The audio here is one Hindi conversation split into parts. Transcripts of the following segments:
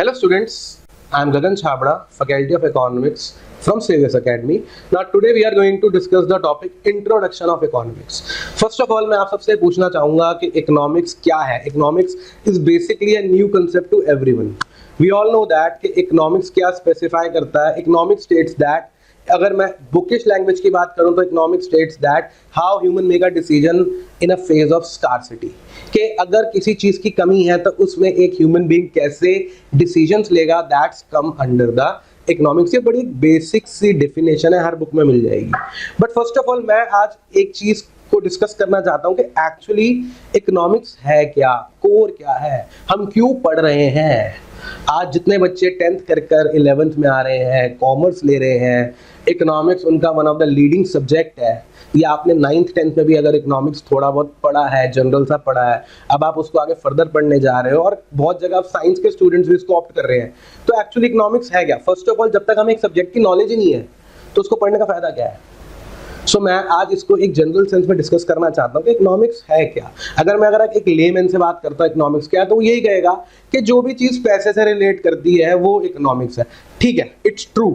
Hello students, I am Gagan Chhabra, Faculty of Economics from Saviors Academy. Now today we are going to discuss the topic Introduction of Economics. First of all मैं आप सबसे पूछना चाहूँगा कि economics क्या है? Economics is basically a new concept to everyone. We all know that कि economics क्या specify करता है? Economics states that अगर मैं बुकिश लैंग्वेज की बात करूं तो economic states that how human make a decision in a phase of scarcity, कि अगर किसी चीज की कमी है तो उसमें एक ह्यूमन बीइंग कैसे डिसीजंस लेगा, that's come under the economics. ये बड़ी बेसिक सी डेफिनेशन है, हर बुक में मिल जाएगी। बट फर्स्ट ऑफ ऑल मैं आज एक चीज को डिस्कस करना चाहता हूं कि एक्चुअली इकोनॉमिक्स है क्या, कोर क्या है, हम क्यों पढ़ रहे हैं। आज जितने बच्चे 10th कर 11th में आ रहे हैं, कॉमर्स ले रहे हैं, इकोनॉमिक्स उनका one of the leading subject है, या आपने 9th 10th में भी अगर इकोनॉमिक्स थोड़ा बहुत पढ़ा है, जनरल सा पढ़ा है, अब आप उसको आगे फर्दर पढ़ने जा रहे हो और बहुत जगह साइंस के स्टूडेंट्स भी इसको ऑप्ट कर रहे हैं। तो एक्चुअली इकोनॉमिक्स है क्या? फर्स्ट ऑफ ऑल जब तक हमें एक सब्जेक्ट की नॉलेज ही नहीं है तो उसको पढ़ने का फायदा क्या है। सो मैं आज इसको एक जनरल सेंस में डिस्कस करना चाहता हूँ कि इकोनॉमिक्स है क्या। अगर एक लेमैन से बात करता हूँ इकोनॉमिक्स क्या, तो वो यही कहेगा कि जो भी चीज पैसे से रिलेट करती है वो इकोनॉमिक्स है। ठीक है, इट्स ट्रू।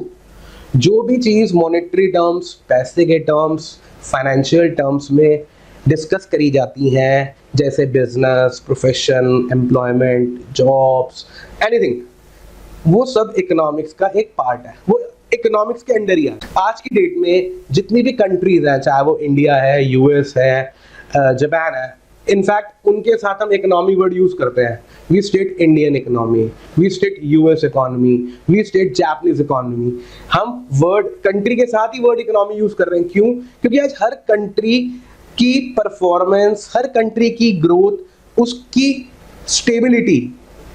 जो भी चीज मॉनेटरी टर्म्स, पैसे के टर्म्स, फाइनेंशियल टर्म्स में डिस्कस करी जाती हैं, जैसे business, profession, employment, jobs, anything, वो सब इकोनॉमिक्स का एक पार्ट है, वो इकोनॉमिक्स के अंडर ही है। आज की डेट में जितनी भी कंट्रीज हैं, चाहे वो इंडिया है, यूएस है, जापान है, इनफैक्ट उनके साथ हम इकोनॉमी वर्ड यूज करते हैं। We state Indian economy, we state US economy, we state Japanese economy. हम वर्ड कंट्री के साथ ही वर्ड इकोनॉमी यूज कर रहे हैं। क्यों? क्योंकि आज हर कंट्री की परफॉर्मेंस, हर कंट्री की ग्रोथ, उसकी स्टेबिलिटी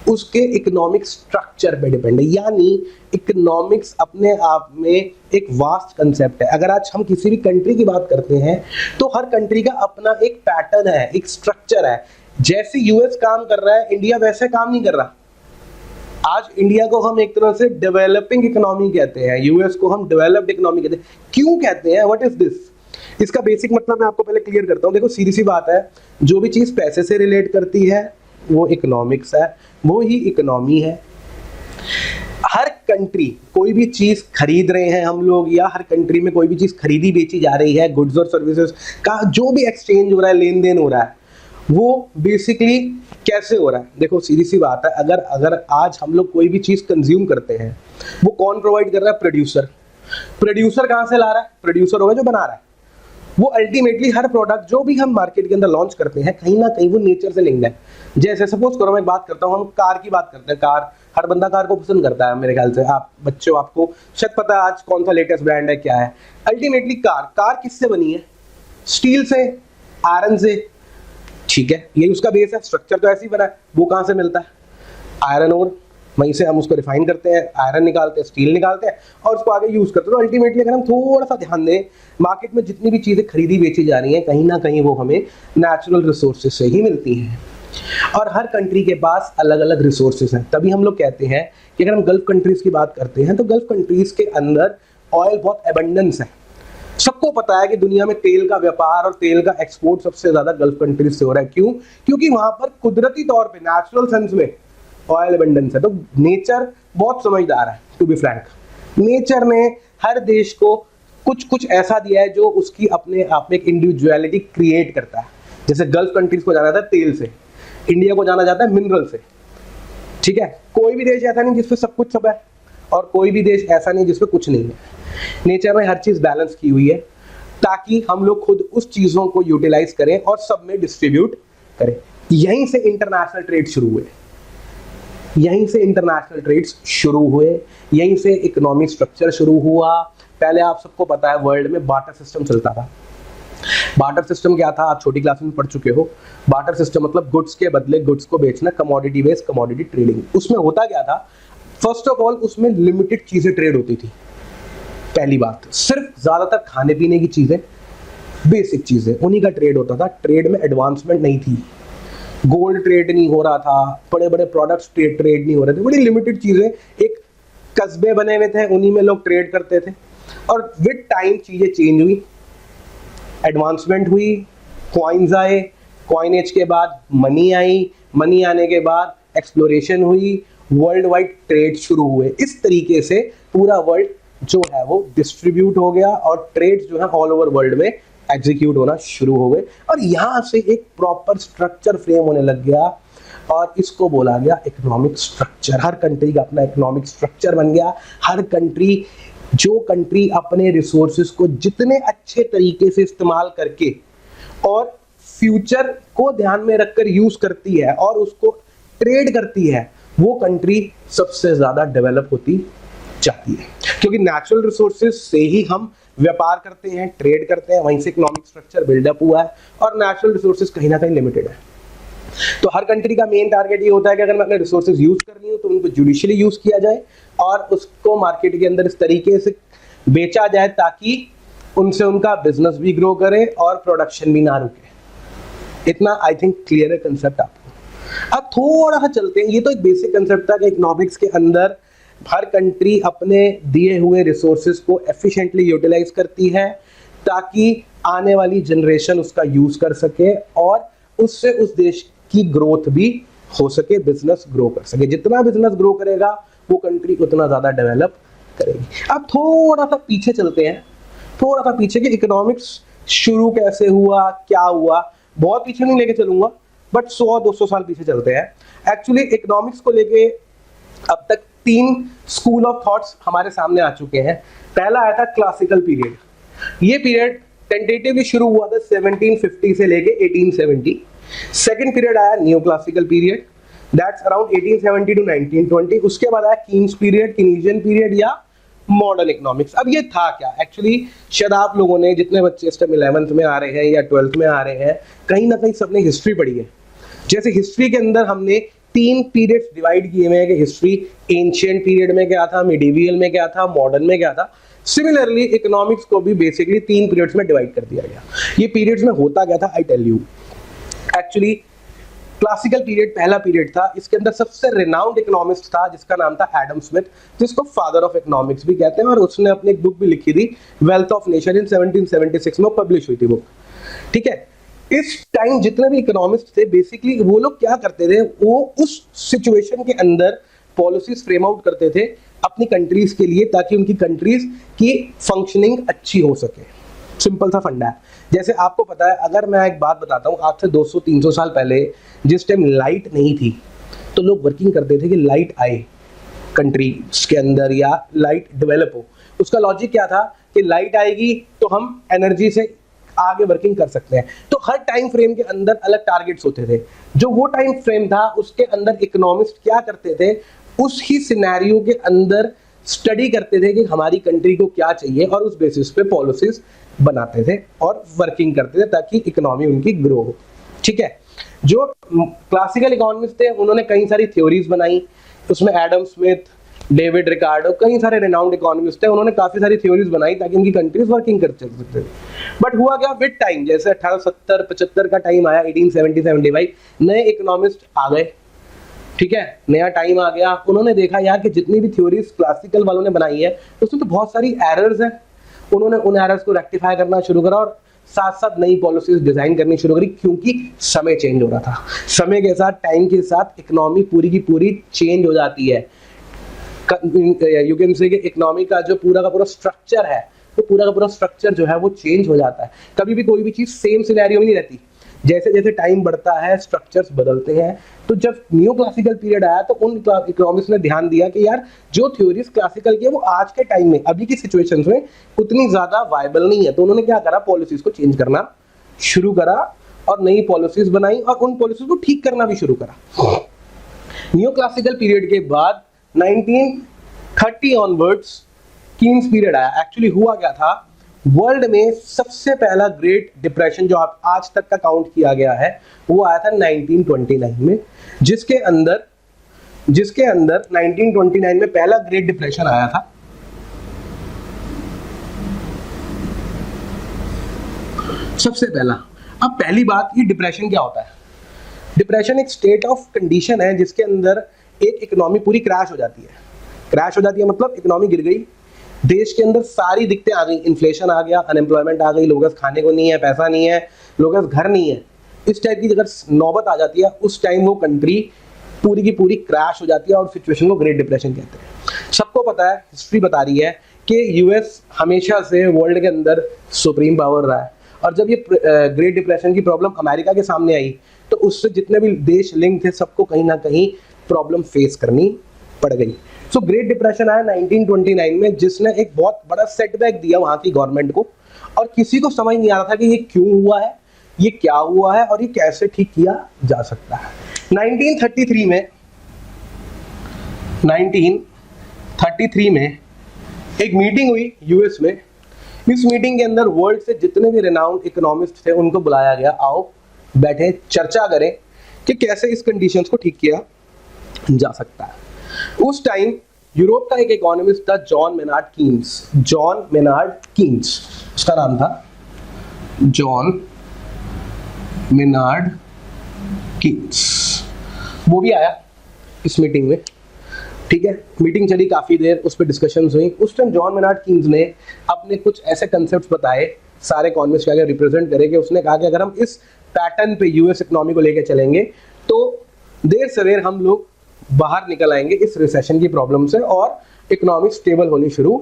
उसके इकोनॉमिक स्ट्रक्चर पे डिपेंड है। यानी इकोनॉमिक्स अपने आप में एक वास्ट कंसेप्ट है। अगर आज हम किसी भी कंट्री की बात करते हैं तो हर कंट्री का अपना एक पैटर्न है, एक स्ट्रक्चर है। जैसे यूएस काम कर रहा है, इंडिया वैसे काम नहीं कर रहा। आज इंडिया को हम एक तरह से डेवलपिंग इकोनॉमी कहते हैं, यूएस को हम डेवलप्ड इकोनॉमी कहते हैं। क्यों कहते हैं? What is this? इसका बेसिक मतलब मैं आपको पहले क्लियर करता हूं। देखो, सीधी सी बात है, जो भी चीज पैसे से रिलेट करती है वो इकोनॉमिक्स है, वो ही इकोनॉमी है। हर कंट्री कोई भी चीज खरीद रहे हैं हम लोग, या हर कंट्री में कोई भी चीज खरीदी बेची जा रही है, गुड्स और सर्विसेज का जो भी एक्सचेंज हो रहा है, लेन देन हो रहा है, वो बेसिकली कैसे हो रहा है। देखो, सीधी सी बात है, अगर आज हम लोग कोई भी चीज कंज्यूम करते हैं, वो कौन प्रोवाइड कर रहा है? प्रोड्यूसर। प्रोड्यूसर कहां से ला रहा है? प्रोड्यूसर होगा जो बना रहा है। वो अल्टीमेटली हर प्रोडक्ट जो भी हम मार्केट के अंदर लॉन्च करते हैं, कहीं ना कहीं वो नेचर से लिंक्ड है। जैसे सपोज करो, मैं बात करता हूँ, हम कार की बात करते हैं। कार, हर बंदा कार को पसंद करता है मेरे ख्याल से। आप बच्चों, आपको शायद पता है आज कौन सा लेटेस्ट ब्रांड है, क्या है। अल्टीमेटली कार किससे बनी है? स्टील से, आयरन से। ठीक है, यही उसका बेस है, स्ट्रक्चर तो ऐसे ही बना है। वो कहाँ से मिलता है? आयरन और, वहीं से हम उसको रिफाइन करते हैं, आयरन निकालते हैं, स्टील निकालते हैं और उसको आगे यूज करते हैं। तो अल्टीमेटली अगर हम थोड़ा सा ध्यान दें, मार्केट में जितनी भी चीजें खरीदी बेची जा रही हैं, कहीं ना कहीं वो हमें नेचुरल रिसोर्सेज से ही मिलती हैं। और हर कंट्री के पास अलग अलग रिसोर्सेज हैं। तभी हम लोग कहते हैं कि अगर हम गल्फ कंट्रीज की बात करते हैं तो गल्फ कंट्रीज के अंदर ऑयल बहुत एबंडेंस है। सबको पता है कि दुनिया में तेल का व्यापार और तेल का एक्सपोर्ट सबसे ज्यादा गल्फ कंट्रीज से हो रहा है। क्यों? क्योंकि वहां पर कुदरती तौर पे, नेचुरल सेंस में ऑयल एबंडेंस है। तो नेचर बहुत समझदार है, टू बी फ्रैंक। नेचर ने हर देश को कुछ ऐसा दिया है जो उसकी अपने आप में एक इंडिविजुअलिटी क्रिएट करता है। जैसे गल्फ कंट्रीज को जाना जाता है तेल से, इंडिया को जाना जाता है मिनरल से। ठीक है, कोई भी देश ऐसा नहीं जिसपे सब कुछ सब है, और कोई भी देश ऐसा नहीं जिसपे कुछ नहीं है। नेचर में हर चीज बैलेंस की हुई है ताकि हम लोग खुद उस चीजों को यूटिलाइज करें और सब में डिस्ट्रीब्यूट करें। यहीं से इंटरनेशनल ट्रेड शुरू हुए, यहीं से इंटरनेशनल ट्रेड्स शुरू हुए, यहीं से इकोनॉमिक स्ट्रक्चर शुरू हुआ। पहले आप सबको पता है वर्ल्ड में बार्टर सिस्टम चलता था। बार्टर सिस्टम क्या था? आप छोटी क्लास में पढ़ चुके हो। बार्टर सिस्टम मतलब गुड्स के बदले गुड्स को बेचना, कमोडिटी बेस्ड कमोडिटी ट्रेडिंग। उसमें होता क्या था? फर्स्ट ऑफ ऑल उसमें लिमिटेड चीजें ट्रेड होती थी। पहली बात, सिर्फ ज्यादातर खाने पीने की चीजें, बेसिक चीजें, उन्हीं का ट्रेड होता था। ट्रेड में एडवांसमेंट नहीं थी, गोल्ड ट्रेड नहीं हो रहा था, बड़े बड़े प्रोडक्ट्स ट्रेड नहीं हो रहे थे, बड़ी लिमिटेड चीजें, एक कस्बे बने हुए थे, उन्हीं में लोग ट्रेड करते थे। और विद टाइम चीजें चेंज हुई, एडवांसमेंट हुई, कॉइन्स आए, कॉइनेज के बाद मनी आई, मनी आने के बाद एक्सप्लोरेशन हुई, वर्ल्ड वाइड ट्रेड शुरू हुए। इस तरीके से पूरा वर्ल्ड जो है वो डिस्ट्रीब्यूट हो गया और ट्रेड जो है ऑल ओवर वर्ल्ड में एग्जीक्यूट होना शुरू हो गए और यहाँ से एक प्रॉपर स्ट्रक्चर फ्रेम होने लग गया और इसको बोला गया इकोनॉमिक स्ट्रक्चर। हर कंट्री का अपना इकोनॉमिक स्ट्रक्चर बन गया। हर कंट्री, जो कंट्री अपने रिसोर्सेज को जितने अच्छे तरीके से इस्तेमाल करके और फ्यूचर को ध्यान में रखकर यूज करती है और उसको ट्रेड करती है, वो कंट्री सबसे ज्यादा डेवलप होती जाती है। क्योंकि नेचुरल रिसोर्सेज से ही हम व्यापार करते हैं, ट्रेड करते हैं, वहीं से इकोनॉमिक स्ट्रक्चर बिल्डअप हुआ है और नेचुरल रिसोर्सेज कहीं ना कहीं लिमिटेड है। तो हर कंट्री का मेन टारगेट ये होता है कि अगर मैं अपने रिसोर्सेज यूज कर रही हूँ तो उनको जुडिशियली यूज किया जाए और उसको मार्केट के अंदर इस तरीके से बेचा जाए ताकि उनसे उनका बिजनेस भी ग्रो करे और प्रोडक्शन भी ना रुके। इतना आई थिंक क्लियर है कंसेप्ट आपको। अब थोड़ा सा चलते हैं, ये तो एक बेसिक कंसेप्ट था कि इकोनॉमिक्स के अंदर हर कंट्री अपने दिए हुए रिसोर्सेज को एफिशिएंटली यूटिलाइज करती है ताकि आने वाली जनरेशन उसका यूज कर सके और उससे उस देश की ग्रोथ भी हो सके, बिजनेस ग्रो कर सके। जितना बिजनेस ग्रो करेगा वो कंट्री उतना ज्यादा डेवलप करेगी। अब थोड़ा सा पीछे चलते हैं, थोड़ा सा पीछे कि इकोनॉमिक्स शुरू कैसे हुआ, क्या हुआ। बहुत पीछे नहीं लेके चलूंगा बट 100-200 साल पीछे चलते हैं। एक्चुअली इकोनॉमिक्स को लेके अब तक 3 स्कूल ऑफ थॉट्स हमारे सामने आ चुके हैं। पहला आया था क्लासिकल पीरियड। ये पीरियड टेंटेटिवली शुरू हुआ था 1750 से लेके 1870। सेकंड पीरियड आया new classical period, that's around 1870 to 1920। उसके बाद आया कीन्स पीरियड, कीनीजियन पीरियड या मॉडर्न इकोनॉमिक्स। अब ये था क्या एक्चुअली, शायद आप लोगों ने, जितने बच्चे इस टाइम 11th में आ रहे हैं या 12th में आ रहे हैं, कहीं ना कहीं सबने हिस्ट्री पढ़ी है। जैसे हिस्ट्री के अंदर हमने 3 पीरियड्स डिवाइड किए हुए हैं कि हिस्ट्री एंशिएंट पीरियड में क्या था, मिडिवियल में क्या था, मॉडर्न में क्या था। सिमिलरली इकोनॉमिक्स को भी बेसिकली 3 पीरियड्स में डिवाइड कर दिया गया। ये पीरियड्स में होता क्या था, I tell you. Actually classical period पहला पीरियड था। इसके अंदर सबसे रिनाउंड इकोनॉमिस्ट था जिसका नाम था एडम स्मिथ, जिसको फादर ऑफ इकोनॉमिक्स भी कहते हैं और उसने अपनी एक बुक भी लिखी थी, वेल्थ ऑफ नेशन, इन 1776 में पब्लिश हुई थी बुक। ठीक है, इस टाइम जितने भी इकोनॉमिस्ट थे बेसिकली वो लोग क्या करते थे, वो उस सिचुएशन के अंदर पॉलिसीज फ्रेम आउट करते थे अपनी कंट्रीज के लिए ताकि उनकी कंट्रीज की फंक्शनिंग अच्छी हो सके। सिंपल सा फंडा है। जैसे आपको पता है, अगर मैं एक बात बताता हूँ, आज से 200-300 साल पहले जिस टाइम लाइट नहीं थी तो लोग वर्किंग करते थे कि लाइट आए कंट्रीज के अंदर या लाइट डेवलप हो। उसका लॉजिक क्या था कि लाइट आएगी तो हम एनर्जी से आगे वर्किंग कर सकते हैं। तो हर टाइम फ्रेम के अंदर अलग टारगेट्स होते थे। जो वो टाइम फ्रेम था उसके अंदर इकोनॉमिस्ट क्या करते थे, उस ही सिनेरियो के अंदर स्टडी करते थे कि हमारी कंट्री को क्या चाहिए और उस बेसिस पे पॉलिसीज बनाते थे और वर्किंग करते थे ताकि इकोनॉमी उनकी ग्रो हो। ठीक है, जो क्लासिकल इकोनॉमिस्ट थे उन्होंने कई सारी थ्योरीज बनाई, उसमें एडम स्मिथ, डेविड रिकार्डो, कई सारे रिनाउंड इकोनॉमिस्ट थे, उन्होंने काफी सारी थ्योरीज बनाई ताकि उनकी कंट्रीज वर्किंग कर सकते थे। बट हुआ क्या, विद टाइम, जैसे 1870-75 का टाइम आया, 1870-75, नए इकोनॉमिस्ट आ गए। ठीक है, नया टाइम आ गया, उन्होंने देखा यार कि जितनी भी थ्योरीज क्लासिकल वालों ने बनाई है उसमें तो बहुत सारी एरर्स हैं। उन्होंने उन एरर्स को रेक्टिफाई करना शुरू करा और साथ साथ नई पॉलिसीज डिजाइन करनी शुरू करी, क्योंकि समय चेंज हो रहा था। समय के साथ, टाइम के साथ इकोनॉमी पूरी की पूरी चेंज हो जाती है। यू कैन से कि इकोनॉमी का जो पूरा का पूरा स्ट्रक्चर है, तो पूरा का पूरा स्ट्रक्चर जो है वो चेंज हो जाता है। कभी भी कोई भी चीज सेम सिनेरियो में नहीं रहती। जैसे जैसे टाइम बढ़ता है स्ट्रक्चर्स बदलते हैं। तो जब न्यू क्लासिकल पीरियड आया तो उन इकोनॉमिस्ट ने ध्यान दिया कि यार जो थ्योरीज क्लासिकल की है वो आज के टाइम में, अभी की सिचुएशंस में उतनी ज्यादा वायबल नहीं है। तो उन्होंने क्या करा, पॉलिसीज को चेंज करना शुरू करा और नई पॉलिसीज बनाई और उन पॉलिसीज को ठीक करना भी शुरू करा। न्यू क्लासिकल पीरियड के बाद 1930 ऑनवर्ड्स कीन्स पीरियड आया। एक्चुअली हुआ क्या था, वर्ल्ड में सबसे पहला ग्रेट डिप्रेशन जो आप आज तक का काउंट किया गया है वो आया था 1929 में, जिसके अंदर 1929 में पहला ग्रेट डिप्रेशन आया था। सबसे पहला। अब पहली बात, ये डिप्रेशन क्या होता है? डिप्रेशन एक स्टेट ऑफ कंडीशन है जिसके अंदर एक इकोनॉमी पूरी क्रैश हो जाती है। क्रैश हो जाती है मतलब इकोनॉमी गिर गई, देश के अंदर सारी दिक्कतें आ गई, इन्फ्लेशन आ गया, अनएम्प्लॉयमेंट आ गई, लोगों के खाने को नहीं है, पैसा नहीं है, लोगों के घर नहीं है। इस टाइप की अगर नौबत आ जाती है उस टाइम वो कंट्री पूरी की पूरी क्रैश हो जाती है और सिचुएशन को ग्रेट डिप्रेशन कहते हैं। सबको पता है, हिस्ट्री बता रही है कि यूएस हमेशा से वर्ल्ड के अंदर सुप्रीम पावर रहा है, और जब ये ग्रेट डिप्रेशन की प्रॉब्लम अमेरिका के सामने आई तो उससे जितने भी देश लिंक थे सबको कहीं ना कहीं प्रॉब्लम फेस करनी पड़ गई। सो ग्रेट डिप्रेशन आया 1929 में, जिसने एक बहुत बड़ा सेटबैक दिया वहां की गवर्नमेंट को, और किसी को समझ नहीं आ रहा था कि ये क्यों हुआ है, ये क्या हुआ है और ये कैसे ठीक किया जा सकता है। 1933 में एक मीटिंग हुई यूएस में। इस मीटिंग के अंदर वर्ल्ड से जितने भी रिनाउंड इकोनॉमिस्ट थे उनको बुलाया गया, आओ बैठे चर्चा करें कि कैसे इस कंडीशंस को ठीक किया जा सकता है। उस टाइम यूरोप का एक इकोनॉमिस्ट था जॉन मेनार्ड कीन्स, उसका नाम था जॉन मेनार्ड कीन्स। वो भी आया इस मीटिंग में, ठीक है। मीटिंग चली काफी देर, उस पर डिस्कशंस हुई। उस टाइम जॉन मेनार्ड कीन्स ने अपने कुछ ऐसे कंसेप्ट्स बताए, सारे इकोनॉमिस्ट के आगे रिप्रेजेंट करे, कि उसने कहा कि अगर हम इस पैटर्न पे यूएस इकोनॉमी को लेकर चलेंगे तो देर सवेर हम लोग बाहर निकल आएंगे इस रिसेशन की प्रॉब्लम से और इकोनॉमी स्टेबल होनी शुरू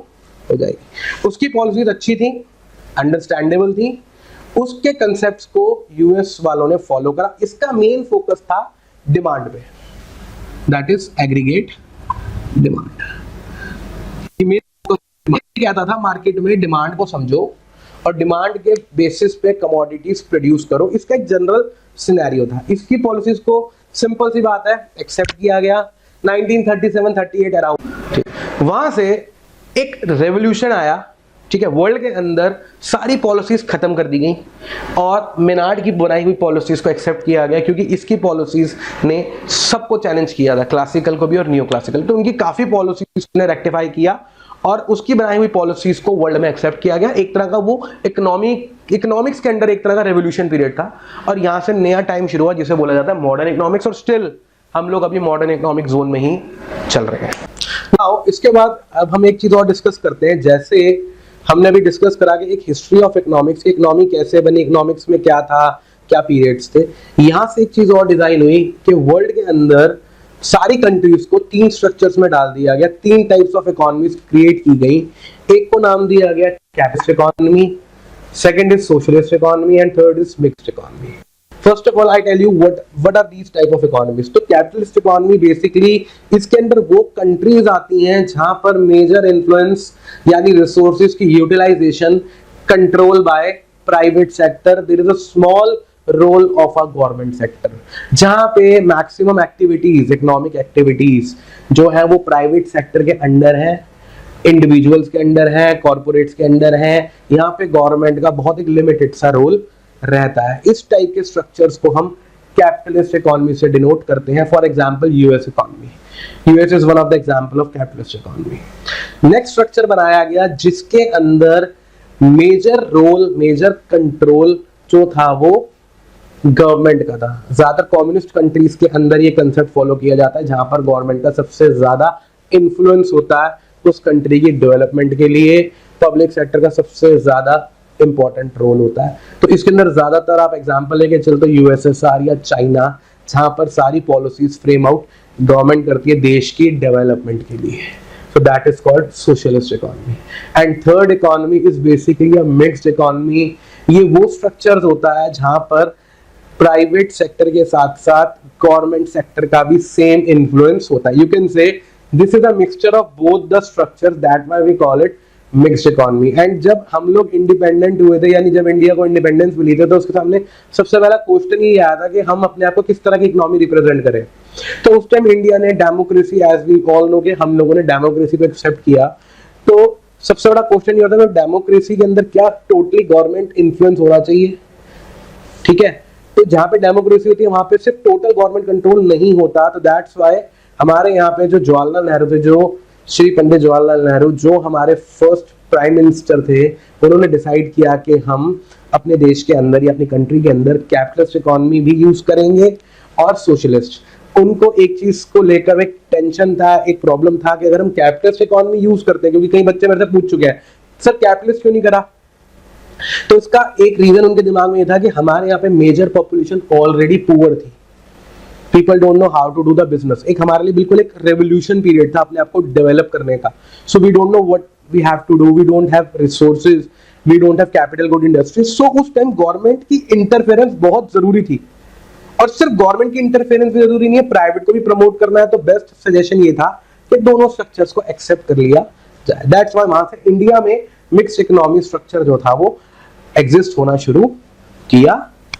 हो जाएगी। उसकी पॉलिसीज अच्छी थी, अंडरस्टैंडेबल थी, उसके कंसेप्ट्स को यूएस वालों ने फॉलो करा। इसका मेन फोकस था डिमांड पे, दैट इज एग्रीगेट डिमांड। क्या था, मार्केट में डिमांड को समझो और डिमांड के बेसिस पे कमोडिटीज प्रोड्यूस करो, इसका एक जनरल सिनेरियो था। इसकी पॉलिसीज को सिंपल सी बात है एक्सेप्ट किया गया 1937-38 अराउंड। वहां से एक रेवोल्यूशन आया, ठीक है, वर्ल्ड के अंदर सारी पॉलिसीज खत्म कर दी गई और मेनार्ड की बनाई हुई पॉलिसीज को एक्सेप्ट किया गया, क्योंकि इसकी पॉलिसीज ने सबको चैलेंज किया था, क्लासिकल को भी और न्यू क्लासिकल। तो उनकी काफी पॉलिसीज ने रेक्टिफाई किया और उसकी बनाई हुई पॉलिसीज को वर्ल्ड में एक्सेप्ट किया गया। एक तरह का वो इकोनॉमिक्स के अंदर एक तरह का रेवोल्यूशन पीरियड था और यहाँ से नया टाइम शुरू हुआ जिसे बोला जाता है मॉडर्न इकोनॉमिक्स, और स्टिल हम लोग अभी मॉडर्न इकोनॉमिक जोन में ही चल रहे हैं। नाउ इसके बाद अब हम एक चीज और डिस्कस करते हैं। जैसे हमने अभी डिस्कस करा कि एक हिस्ट्री ऑफ इकोनॉमिक्स, इकोनॉमी कैसे बनी, इकोनॉमिक्स में क्या था, क्या पीरियड्स थे। यहाँ से एक चीज और डिजाइन हुई कि वर्ल्ड के अंदर सारी कंट्रीज को 3 स्ट्रक्चर्स में डाल दिया गया, 3 टाइप्स ऑफ इकोनॉमीज क्रिएट की गई। एक को नाम दिया गया capitalist economy, second is socialist economy and third is mixed economy. First of all I tell you what are these type of economies. तो कैपिटलिस्ट इकोनॉमी बेसिकली इसके अंदर वो कंट्रीज आती हैं जहां पर मेजर इन्फ्लुएंस यानी रिसोर्सेज की utilisation control by private sector, there is a small role of a government sector, जहां पे मैक्सिमम एक्टिविटीज, इकोनॉमिक एक्टिविटीज जो है वो प्राइवेट सेक्टर के अंडर है, इंडिविजुअल्स के अंडर है, कॉर्पोरेट्स के अंडर है। यहाँ पे गवर्नमेंट का बहुत एक लिमिटेड सा रोल रहता है। इस टाइप के स्ट्रक्चर्स को हम कैपिटलिस्ट इकोनॉमी से डिनोट करते हैं। For example US economy, US is one of the example of capitalist economy. Next structure बनाया गया जिसके अंदर मेजर रोल, मेजर कंट्रोल जो था वो गवर्नमेंट का था। ज्यादातर कम्युनिस्ट कंट्रीज के अंदर ये कंसेप्ट फॉलो किया जाता है जहां पर गवर्नमेंट का सबसे ज्यादा इन्फ्लुएंस होता है उस कंट्री की डेवलपमेंट के लिए, पब्लिक सेक्टर का सबसे ज्यादा इंपॉर्टेंट रोल होता है। तो इसके अंदर ज्यादातर आप एग्जांपल लेके चलते हो यूएसएसआर या चाइना, जहां पर सारी पॉलिसीज फ्रेम आउट गवर्नमेंट करती है देश की डेवलपमेंट के लिए। So that is called socialist economy. And third economy is basically a mixed economy. ये वो स्ट्रक्चर्स होता है जहां पर प्राइवेट सेक्टर के साथ साथ गवर्नमेंट सेक्टर का भी सेम इन्फ्लुएंस होता है। You can say this is a mixture of both the structures, that why we call it mixed economy. And जब हम लोग इंडिपेंडेंट हुए थे, यानी जब इंडिया को इंडिपेंडेंस मिली थी, तो उसके सामने सबसे पहला क्वेश्चन ये आया था कि हम अपने आप को किस तरह की इकोनॉमी रिप्रेजेंट करें। तो उस टाइम इंडिया ने democracy, as we all know, के हम लोगों ने डेमोक्रेसी को एक्सेप्ट किया। तो सबसे बड़ा क्वेश्चन ये होता है डेमोक्रेसी के अंदर क्या टोटली गवर्नमेंट इन्फ्लुएंस होना चाहिए, ठीक है। तो जहां पे डेमोक्रेसी होती है वहां पे सिर्फ टोटल गवर्नमेंट कंट्रोल नहीं होता। तो दैट्स व्हाई हमारे यहाँ पे जो जवाहरलाल नेहरू थे, जो श्री पंडित जवाहरलाल नेहरू, जो हमारे फर्स्ट प्राइम मिनिस्टर थे, उन्होंने डिसाइड किया कि हम अपने देश के अंदर या अपनी कंट्री के अंदर कैपिटलिस्ट इकोनॉमी भी यूज करेंगे और सोशलिस्ट। उनको एक चीज को लेकर एक टेंशन था, एक प्रॉब्लम था कि अगर हम कैपिटलिस्ट इकोनॉमी यूज करते हैं, क्योंकि कई बच्चे मेरे से पूछ चुके हैं सर कैपिटलिस्ट क्यों नहीं करा, तो इसका एक रीजन उनके दिमाग में ये था कि हमारे यहाँ पे मेजर पॉपुलेशन ऑलरेडी पुअर थी, people don't know how to do the business. एक हमारे लिए बिल्कुल एक रेवोल्यूशन पीरियड था अपने आप को डेवलप करने का। So we don't know what we have to do, we don't have resources, we don't have capital good industries. So उस टाइम गवर्नमेंट की इंटरफेरेंस बहुत जरूरी थी, और सिर्फ गवर्नमेंट की इंटरफेरेंस भी जरूरी नहीं है, प्राइवेट को भी प्रमोट करना है। तो बेस्ट सजेशन ये था कि दोनों स्ट्रक्चर्स को एक्सेप्ट कर लिया जाए। दैट्स व्हाई वहां से इंडिया में मिक्स्ड इकोनॉमी स्ट्रक्चर जो था वो एग्जिस्ट होना शुरू किया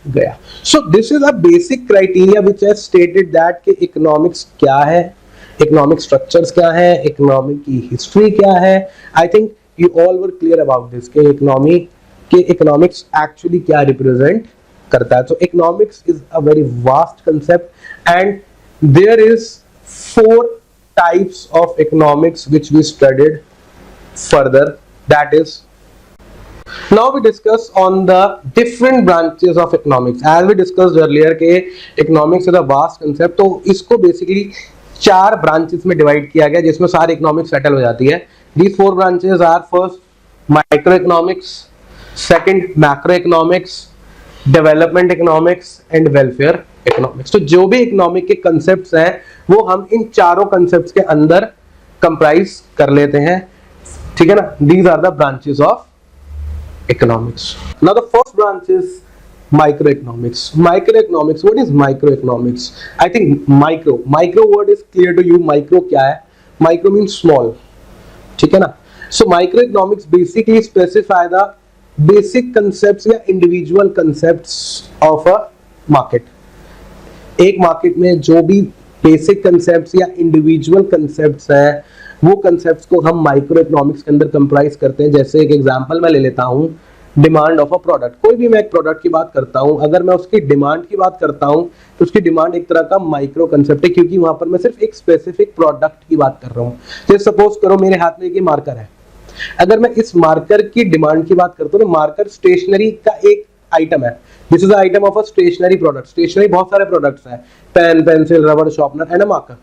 गया। So this is a basic criteria which has stated that कि इकोनॉमिक्स क्या है, इकोनॉमिक स्ट्रक्चर्स क्या है, इकोनॉमिक की हिस्ट्री क्या है। I think you all were clear about this कि इकोनॉमिक्स एक्चुअली क्या रिप्रेजेंट करता है। So economics is a very vast concept and there is 4 types of economics which we studied further. That is, now we discuss on the different branches of economics. As we discussed earlier कि economics is a vast concept, तो इसको basically 4 branches में divide किया गया जिसमें सारी economics settle हो जाती है। These 4 branches are first microeconomics, second macroeconomics, development economics and welfare economics. तो जो भी इकोनॉमिक के कंसेप्ट्स हैं वो हम इन चारों कंसेप्ट्स के अंदर कंप्राइज कर लेते हैं, ठीक है ना। These are the branches of economics. Now the first branch is microeconomics. Microeconomics, what is microeconomics? I think micro word is clear to you. Micro क्या है? माइक्रो मीन्स स्मॉल, ठीक है ना। So microeconomics basically specify the basic concepts या individual concepts of a market. एक मार्केट में जो भी बेसिक कंसेप्ट्स या इंडिविजुअल कंसेप्ट्स हैं वो कंसेप्ट्स को हम माइक्रो इकोनॉमिक्स के अंदर कंप्राइज करते हैं। जैसे एक एग्जांपल मैं ले लेता हूं, डिमांड ऑफ अ प्रोडक्ट। कोई भी मैं एक प्रोडक्ट की बात करता हूं, अगर मैं उसकी डिमांड की बात करता हूं तो उसकी डिमांड एक तरह का माइक्रो कंसेप्ट है, क्योंकि वहां पर मैं सिर्फ एक स्पेसिफिक प्रोडक्ट की बात कर रहा हूं। जैसे सपोज करो मेरे हाथ में ये मार्कर है, अगर मैं इस मार्कर की डिमांड की बात करता हूं तो मार्कर स्टेशनरी का एक आइटम है। This is the item of a stationery product. Stationery बहुत सारे प्रोडक्ट्स हैं, pen, pencil, rubber, sharpener and a marker.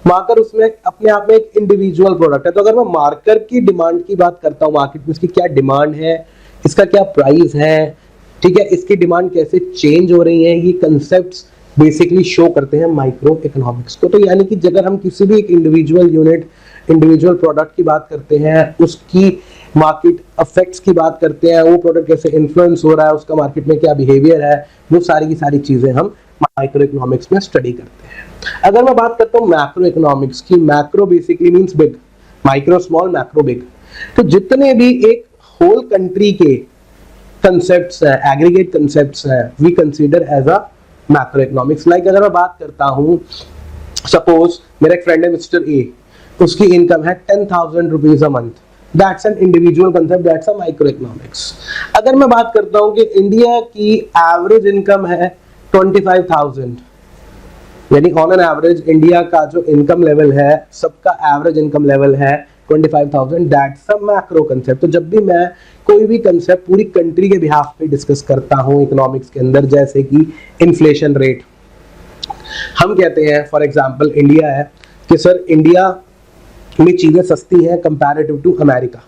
Marker उसमें अपने आप में एक इंडिविजुअल प्रोडक्ट है। तो अगर मैं मार्कर की डिमांड की बात करता हूं मार्केट में, इसकी क्या डिमांड है, इसका क्या प्राइस है, ठीक है, इसकी डिमांड कैसे चेंज हो रही है, ये कंसेप्ट्स बेसिकली शो करते हैं माइक्रो इकोनॉमिक्स को। तो यानी कि अगर हम किसी भी एक इंडिविजुअल यूनिट, इंडिविजुअल प्रोडक्ट की बात करते हैं, उसकी मार्केट इफेक्ट्स की बात करते हैं, वो प्रोडक्ट कैसे इन्फ्लुएंस हो रहा है, उसका मार्केट में क्या बिहेवियर है, वो सारी की सारी चीजें हम माइक्रो इकोनॉमिक्स में स्टडी करते हैं। अगर मैं बात करता हूँ मैक्रो इकोनॉमिक्स की, macro basically means big, micro small, macro big. तो जितने भी एक होल कंट्री के कंसेप्ट्स हैं, एग्रीगेट कंसेप्ट्स हैं, we consider as a macro economics. Like अगर मैं बात करता हूँ, सपोज मेरा एक फ्रेंड है मिस्टर ए, उसकी इनकम है 10,000 rupees a month, that's an individual concept, that's a micro economics. अगर मैं बात करता हूं कि इंडिया की एवरेज इनकम है 25,000, यानी ऑन एन एवरेज इंडिया का जो इनकम लेवल है, सबका एवरेज इनकम लेवल है 25,000, दैट्स अ मैक्रो कंसेप्ट। तो जब भी मैं कोई भी कंसेप्ट पूरी कंट्री के बिहाफ पे डिस्कस करता हूं इकोनॉमिक्स के अंदर, जैसे कि इन्फ्लेशन रेट, हम कहते हैं फॉर एग्जांपल इंडिया है कि सर इंडिया में चीजें सस्ती हैं कंपैरेटिव टू अमेरिका।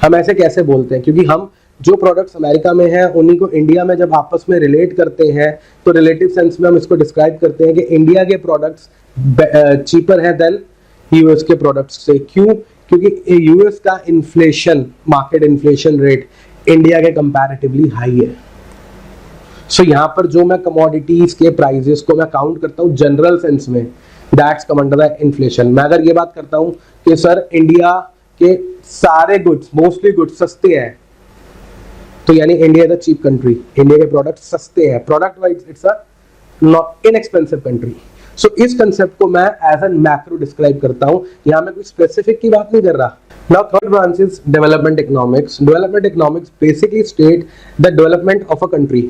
हम ऐसे कैसे बोलते हैं? क्योंकि हम जो प्रोडक्ट्स अमेरिका में हैं उन्हीं को इंडिया में जब आपस में रिलेट करते हैं तो रिलेटिव सेंस में हम इसको डिस्क्राइब करते हैं कि इंडिया के प्रोडक्ट्स चीपर हैं देन यूएस के प्रोडक्ट्स से। क्यों? क्योंकि यूएस का inflation, market inflation rate India के कंपैरेटिवली हाई है। सो यहाँ पर जो मैं कमोडिटीज के प्राइजेस को मैं काउंट करता हूँ जनरल सेंस में, that's come under the inflation. मैं अगर ये बात करता हूँ कि सर इंडिया के सारे गुड्स, मोस्टली गुड्स सस्ते हैं, तो यानी India is a cheap country, India के प्रोडक्ट सस्ते हैं, product wise it's a not inexpensive country. So इस कंसेप्ट को मैं एज एन मैक्रो डिस्क्राइब करता हूँ, यहाँ मैं कोई स्पेसिफिक की बात नहीं कर रहा। Now third branch is development economics. Development economics basically state the development of a country.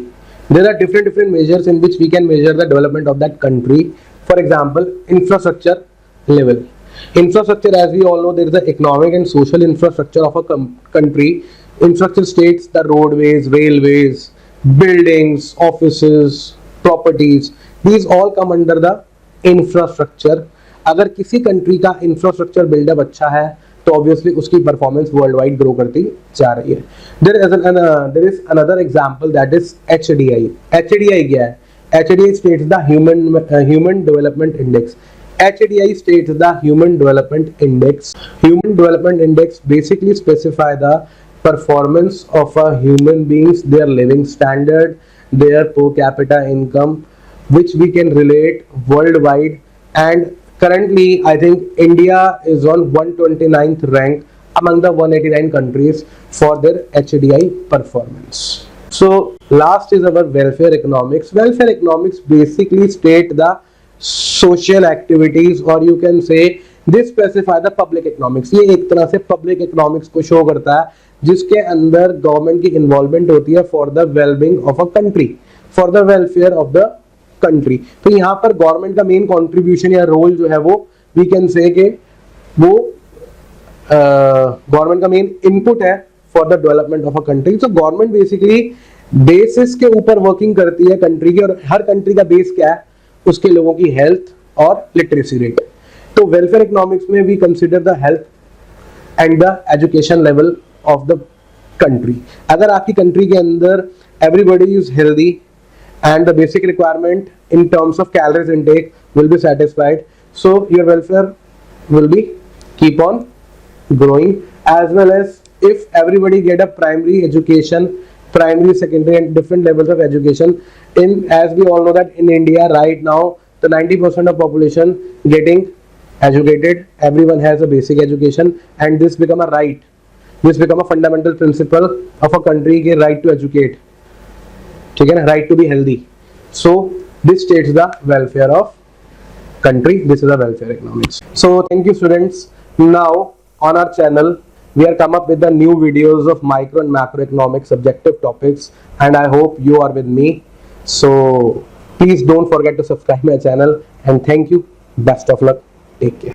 There are different measures in which we can measure the development of that country. For example, infrastructure level. Infrastructure, as we all know, there is the economic and social infrastructure of a country. Infrastructure states the roadways, railways, buildings, offices, properties. These all come under the infrastructure. अगर किसी कंट्री का इंफ्रास्ट्रक्चर बिल्डअप अच्छा है तो ऑब्वियसली उसकी परफॉर्मेंस वर्ल्ड वाइड ग्रो करती जा रही है। There is another example that is HDI। HDI क्या है? HDI states the human development index. HDI states the human development index. Human development index basically specify the performance of a human beings, their living standard, their per capita income, which we can relate worldwide. And currently, I think India is on 129th rank among the 189 countries for their HDI performance. So last is our welfare economics. Welfare economics basically state the social activities, or you can say this specify the public economics. ये एक तरह से public economics को show करता है जिसके अंदर गवर्नमेंट की इन्वॉल्वमेंट होती है for the wellbeing of a country, for the welfare of the country. तो यहाँ पर गवर्नमेंट का मेन कंट्रीब्यूशन या रोल जो है वो वी कैन से कि वो गवर्नमेंट का मेन इनपुट है for the development of a country. तो गवर्नमेंट बेसिकली बेसिस के ऊपर वर्किंग करती है कंट्री की, और हर कंट्री का बेस क्या है, उसके लोगों की हेल्थ और लिटरेसी रेट. तो वेलफेयर इकोनॉमिक्स में we consider the health and the education level of the country. अगर आपकी कंट्री के अंदर everybody is healthy and the basic requirement in terms of calories intake will be satisfied, so your welfare will be keep on growing. As well as if everybody get a primary education, primary, secondary and different levels of education, in as we all know that in India right now the 90% of population getting educated, everyone has a basic education, and this become a right, this become a fundamental principle of a country के right to educate, ठीक है ना, right to be healthy. So this states the welfare of country. This is the welfare economics. So thank you students. Now on our channel we are come up with the new videos of micro and macroeconomic subjective topics, and I hope you are with me. So please don't forget to subscribe my channel, and thank you. Best of luck. Take care.